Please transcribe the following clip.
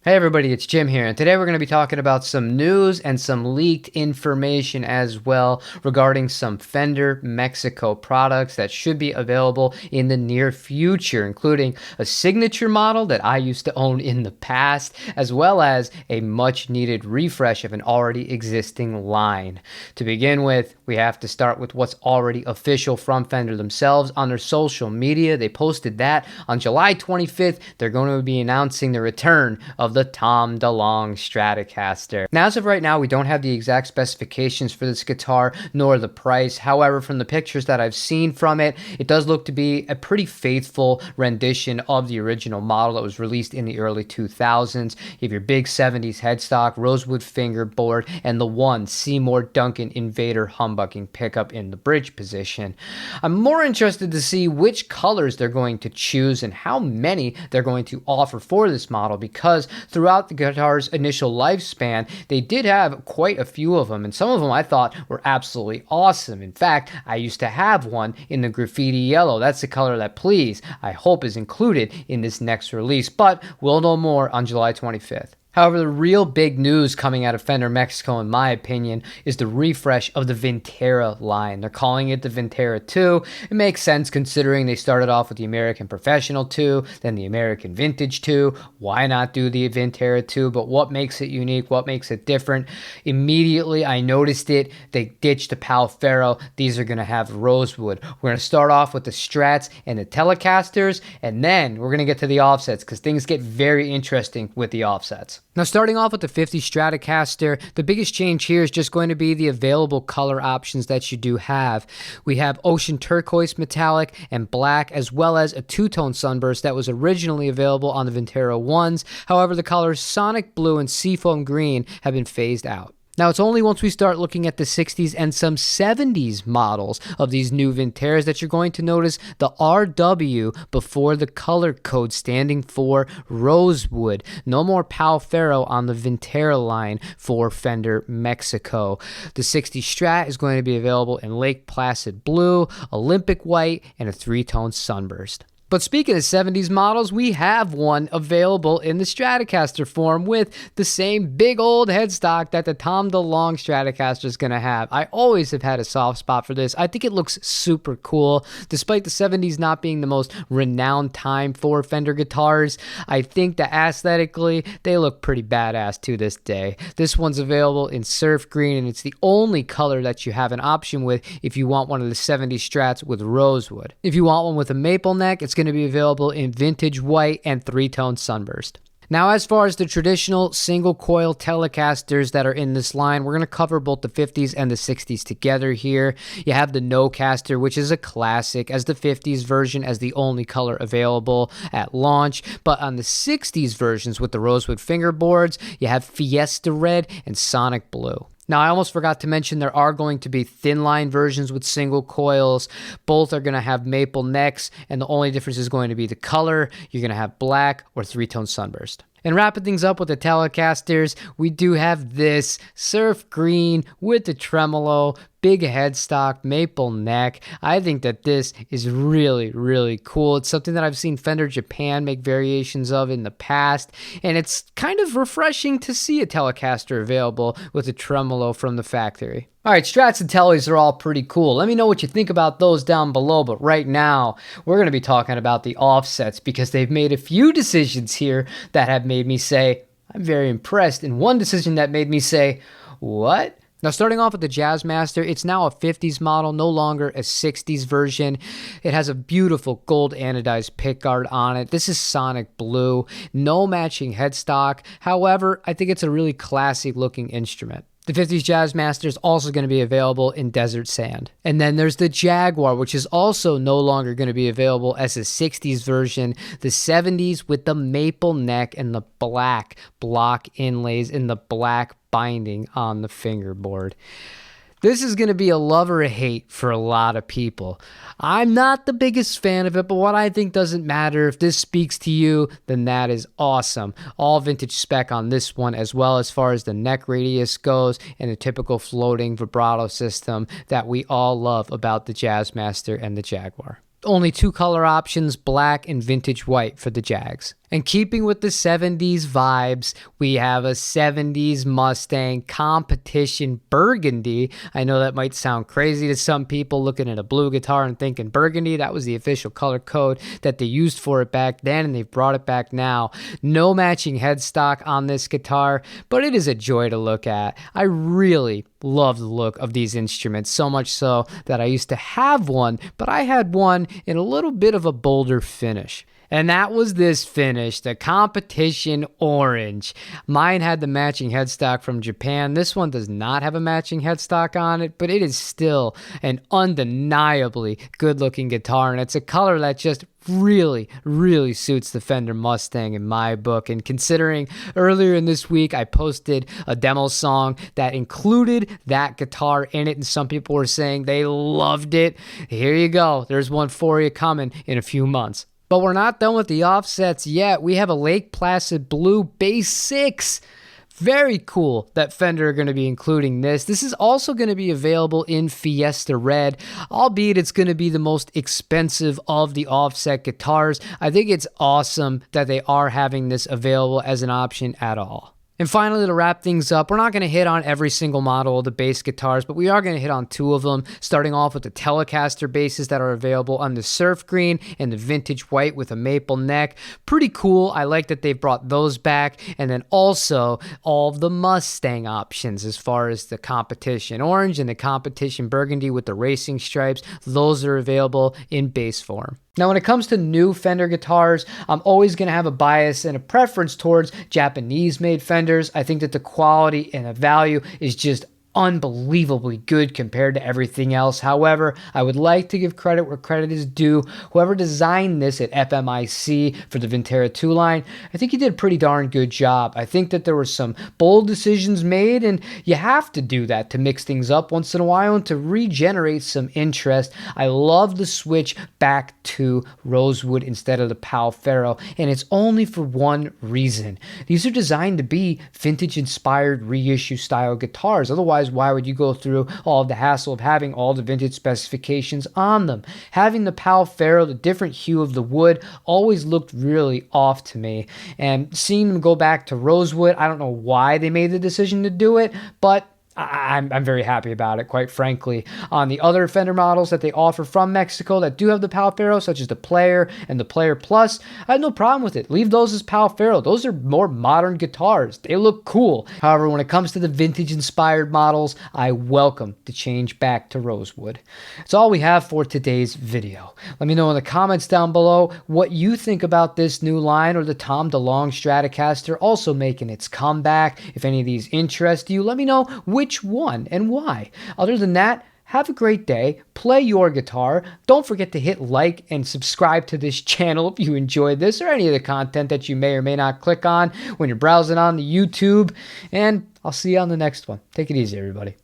Hey everybody, it's Jim here, and today we're going to be talking about some news and some leaked information as well regarding some Fender Mexico products that should be available in the near future, including a signature model that I used to own in the past, as well as a much needed refresh of an already existing line. To begin with, we have to start with what's already official from Fender themselves on their social media. They posted that on July 25th, they're going to be announcing the return of the DeLonge Stratocaster. Now, as of right now, we don't have the exact specifications for this guitar nor the price. However, from the pictures that I've seen from it, it does look to be a pretty faithful rendition of the original model that was released in the early 2000s. You have your big 70s headstock, rosewood fingerboard, and the one Seymour Duncan Invader humbucking pickup in the bridge position. I'm more interested to see which colors they're going to choose and how many they're going to offer for this model, because throughout the guitar's initial lifespan, they did have quite a few of them, and some of them I thought were absolutely awesome. In fact, I used to have one in the graffiti yellow. That's the color that, please, I hope is included in this next release, but we'll know more on July 25th. However, the real big news coming out of Fender Mexico, in my opinion, is the refresh of the Vintera line. They're calling it the Vintera 2. It makes sense considering they started off with the American Professional 2, then the American Vintage 2. Why not do the Vintera 2? But what makes it unique? What makes it different? Immediately, I noticed it. They ditched the Pal Ferro. These are going to have rosewood. We're going to start off with the Strats and the Telecasters, and then we're going to get to the offsets because things get very interesting with the offsets. Now, starting off with the 50 Stratocaster, the biggest change here is just going to be the available color options that you do have. We have ocean turquoise, metallic, and black, as well as a two-tone sunburst that was originally available on the Vintera 1s. However, the colors sonic blue and seafoam green have been phased out. Now, it's only once we start looking at the 60s and some 70s models of these new Vinteras that you're going to notice the RW before the color code, standing for rosewood. No more Pal Ferro on the Vintera line for Fender Mexico. The 60 Strat is going to be available in Lake Placid blue, Olympic white, and a three-tone sunburst. But speaking of 70s models, we have one available in the Stratocaster form with the same big old headstock that the DeLonge Stratocaster is going to have. I always have had a soft spot for this. I think it looks super cool. Despite the 70s not being the most renowned time for Fender guitars, I think that aesthetically, they look pretty badass to this day. This one's available in surf green, and it's the only color that you have an option with if you want one of the 70s Strats with rosewood. If you want one with a maple neck, it's going to be available in vintage white and three-tone sunburst. Now, as far as the traditional single coil Telecasters that are in this line, we're going to cover both the 50s and the 60s together here. You have the No-Caster, which is a classic, as the 50s version as the only color available at launch. But on the 60s versions with the rosewood fingerboards, you have Fiesta Red and Sonic Blue. Now, I almost forgot to mention there are going to be thin line versions with single coils. Both are going to have maple necks, and the only difference is going to be the color. You're going to have black or three-tone sunburst. And wrapping things up with the Telecasters, we do have this surf green with the tremolo, big headstock, maple neck. I think that this is really, really cool. It's something that I've seen Fender Japan make variations of in the past, and it's kind of refreshing to see a Telecaster available with a tremolo from the factory. All right, Strats and Teles are all pretty cool. Let me know what you think about those down below, but right now, we're going to be talking about the offsets because they've made a few decisions here that have made me say, I'm very impressed, and one decision that made me say, what? Now, starting off with the Jazzmaster, it's now a 50s model, no longer a 60s version. It has a beautiful gold anodized pickguard on it. This is Sonic Blue, no matching headstock. However, I think it's a really classy looking instrument. The 50s Jazzmaster is also going to be available in Desert Sand. And then there's the Jaguar, which is also no longer going to be available as a 60s version. The 70s with the maple neck and the black block inlays and the black binding on the fingerboard. This is going to be a love or a hate for a lot of people. I'm not the biggest fan of it, but what I think doesn't matter. If this speaks to you, then that is awesome. All vintage spec on this one, as well as far as the neck radius goes and the typical floating vibrato system that we all love about the Jazzmaster and the Jaguar. Only two color options, black and vintage white for the Jags. And keeping with the 70s vibes, we have a 70s Mustang competition burgundy. I know that might sound crazy to some people looking at a blue guitar and thinking burgundy. That was the official color code that they used for it back then, and they've brought it back now. No matching headstock on this guitar, but it is a joy to look at. I really love the look of these instruments, so much so that I used to have one, but I had one in a little bit of a bolder finish. And that was this finish, the competition orange. Mine had the matching headstock from Japan. This one does not have a matching headstock on it, but it is still an undeniably good-looking guitar, and it's a color that just really, really suits the Fender Mustang in my book. And considering earlier in this week I posted a demo song that included that guitar in it, and some people were saying they loved it, here you go. There's one for you coming in a few months. But we're not done with the offsets yet. We have a Lake Placid Blue Bass 6. Very cool that Fender are going to be including this. This is also going to be available in Fiesta Red, albeit it's going to be the most expensive of the offset guitars. I think it's awesome that they are having this available as an option at all. And finally, to wrap things up, we're not going to hit on every single model of the bass guitars, but we are going to hit on two of them, starting off with the Telecaster basses that are available on the surf green and the vintage white with a maple neck. Pretty cool. I like that they've brought those back. And then also all of the Mustang options as far as the competition orange and the competition burgundy with the racing stripes. Those are available in bass form. Now, when it comes to new Fender guitars, I'm always going to have a bias and a preference towards Japanese-made Fenders. I think that the quality and the value is just unbelievably good compared to everything else. However, I would like to give credit where credit is due. Whoever designed this at FMIC for the Vintera 2 line, I think he did a pretty darn good job. I think that there were some bold decisions made, and you have to do that to mix things up once in a while and to regenerate some interest. I love the switch back to rosewood instead of the Pal Ferro, and it's only for one reason. These are designed to be vintage-inspired reissue style guitars. Otherwise, why would you go through all of the hassle of having all the vintage specifications on them? Having the Pal Ferro, the different hue of the wood, always looked really off to me. And seeing them go back to rosewood, I don't know why they made the decision to do it, but I'm very happy about it, quite frankly. On the other Fender models that they offer from Mexico that do have the Pal Ferro, such as the Player and the Player Plus, I have no problem with it. Leave those as Pal Ferro. Those are more modern guitars. They look cool. However, when it comes to the vintage-inspired models, I welcome the change back to rosewood. That's all we have for today's video. Let me know in the comments down below what you think about this new line or the Tom DeLonge Stratocaster also making its comeback. If any of these interest you, let me know which one and why. Other than that, have a great day, play your guitar. Don't forget to hit like and subscribe to this channel if you enjoyed this or any of the content that you may or may not click on when you're browsing on the YouTube. And I'll see you on the next one. Take it easy, everybody.